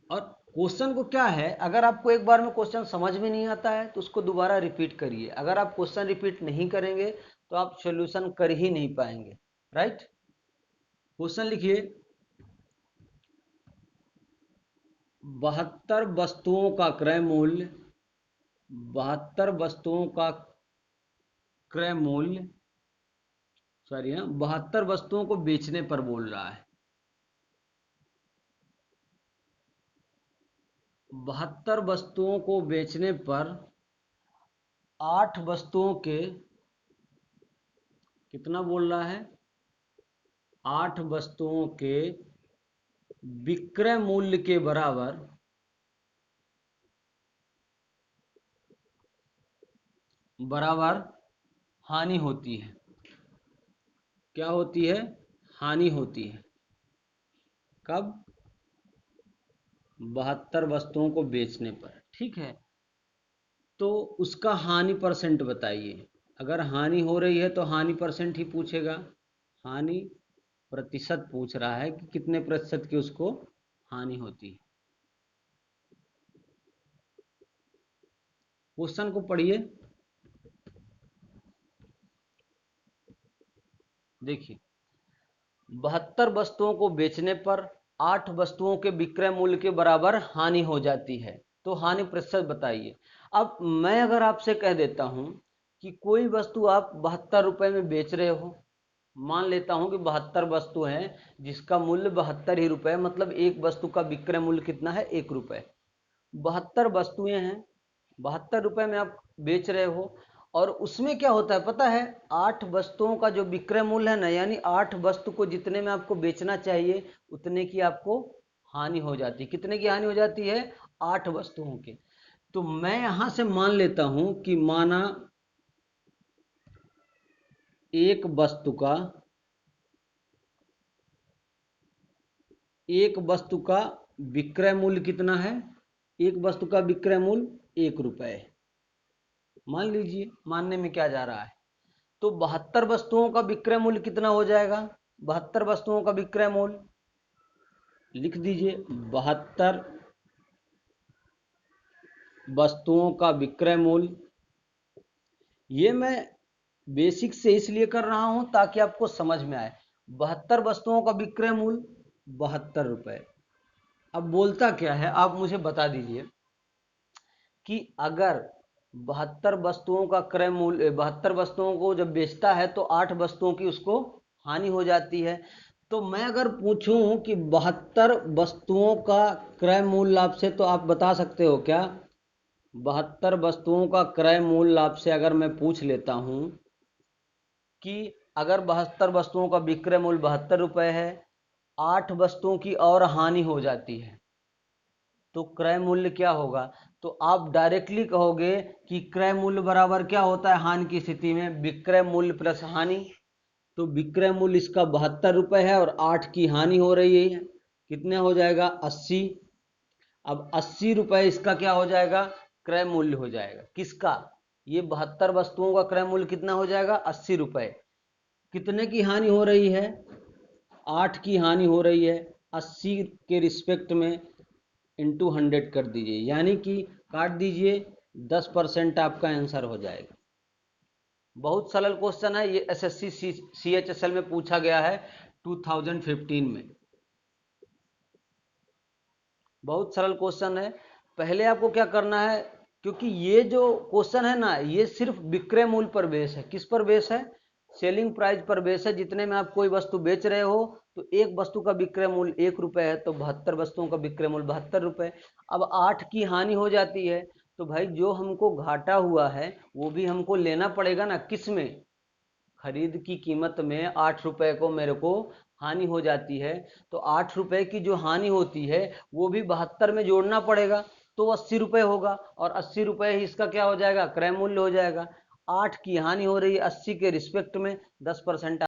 और क्वेश्चन को क्या है, अगर आपको एक बार में क्वेश्चन समझ में नहीं आता है तो उसको दोबारा रिपीट करिए। अगर आप क्वेश्चन रिपीट नहीं करेंगे तो आप सॉल्यूशन कर ही नहीं पाएंगे। राइट, क्वेश्चन लिखिए। 72 वस्तुओं का क्रय मूल्य, 72 वस्तुओं का क्रय मूल्य, सॉरी हाँ, 72 वस्तुओं को बेचने पर बोल रहा है। 72 वस्तुओं को बेचने पर 8 वस्तुओं के, कितना बोल रहा है, 8 वस्तुओं के विक्रय मूल्य के बराबर बराबर हानि होती है। क्या होती है? हानि होती है। कब? 72 वस्तुओं को बेचने पर। ठीक है, तो उसका हानि परसेंट बताइए। अगर हानि हो रही है तो हानि परसेंट ही पूछेगा। हानि प्रतिशत पूछ रहा है कि कितने प्रतिशत की उसको हानि होती है। क्वेश्चन को पढ़िए, देखिए। 72 वस्तुओं को बेचने पर 8 वस्तुओं के विक्रय मूल्य के बराबर हानि हो जाती है, तो हानि प्रतिशत बताइए। अब मैं अगर आपसे कह देता हूं कि कोई वस्तु आप 72 रुपए में बेच रहे हो, मान लेता हूं कि 72 वस्तु हैं जिसका मूल्य 72 ही रुपए, मतलब एक वस्तु का विक्रय मूल्य कितना है? 1 रुपए। 72 वस्तुएं हैं, 72 रुपए में आप बेच रहे हो, और उसमें क्या होता है पता है? 8 वस्तुओं का जो विक्रय मूल्य है ना, यानी 8 वस्तु को जितने में आपको बेचना चाहिए उतने की आपको हानि हो जाती है। कितने की हानि हो जाती है? 8 वस्तुओं के। तो मैं यहां से मान लेता हूं कि माना एक वस्तु का, एक वस्तु का विक्रय मूल्य कितना है? एक वस्तु का विक्रय मूल्य 1 रुपए है। मान लीजिए, मानने में क्या जा रहा है? तो 72 वस्तुओं का विक्रय मूल्य कितना हो जाएगा? 72 वस्तुओं का विक्रय मूल्य लिख दीजिए। 72 वस्तुओं का विक्रय मूल्य, ये मैं बेसिक से इसलिए कर रहा हूं ताकि आपको समझ में आए। 72 वस्तुओं का विक्रय मूल्य 72 रुपए। अब बोलता क्या है आप मुझे बता दीजिए कि अगर 72 वस्तुओं का क्रय मूल्य, 72 वस्तुओं को जब बेचता है तो 8 वस्तुओं की उसको हानि हो जाती है। तो मैं अगर पूछूं कि 72 वस्तुओं का क्रय मूल्य आपसे, तो आप बता सकते हो क्या? 72 वस्तुओं का क्रय मूल्य आपसे अगर मैं पूछ लेता हूं कि अगर 72 वस्तुओं का विक्रय मूल्य 72 रुपए है, 8 वस्तुओं की और हानि हो जाती है, तो क्रय मूल्य क्या होगा? तो आप डायरेक्टली कहोगे कि क्रय मूल्य बराबर क्या होता है हानि की स्थिति में? विक्रय मूल्य प्लस हानि। तो विक्रय मूल्य इसका 72 रुपए है और 8 की हानि हो रही है, कितने हो जाएगा? 80। अब 80 रुपए इसका क्या हो जाएगा? क्रय मूल्य हो जाएगा। किसका? ये 72 वस्तुओं का क्रय मूल्य कितना हो जाएगा? 80 रुपए। कितने की हानि हो रही है? 8 की हानि हो रही है। 80 के रिस्पेक्ट में इंटू 100 कर दीजिए, यानी कि काट दीजिए, 10% आपका आंसर हो जाएगा। बहुत सरल क्वेश्चन है ये, एसएससी सीएचएसएल में पूछा गया है 2015 में। बहुत सरल क्वेश्चन है। पहले आपको क्या करना है, क्योंकि ये जो क्वेश्चन है ना, ये सिर्फ विक्रय मूल्य पर बेस है। किस पर बेस है? सेलिंग प्राइस पर बेस है। जितने में आप कोई वस्तु बेच रहे हो, तो एक वस्तु का विक्रय मूल्य 1 रुपए है, तो 72 वस्तुओं का विक्रय मूल्य 72 रुपए। अब 8 की हानि हो जाती है, तो भाई जो हमको घाटा हुआ है वो भी हमको लेना पड़ेगा ना। किस में? खरीद की कीमत में 8 रुपए को मेरे को हानि हो जाती है, तो 8 रुपए की जो हानि होती है वो भी 72 में जोड़ना पड़ेगा, तो 80 रुपए होगा, और 80 रुपए ही इसका क्या हो जाएगा? क्रय मूल्य हो जाएगा। 8 की हानि हो रही है, 80 के रिस्पेक्ट में 10%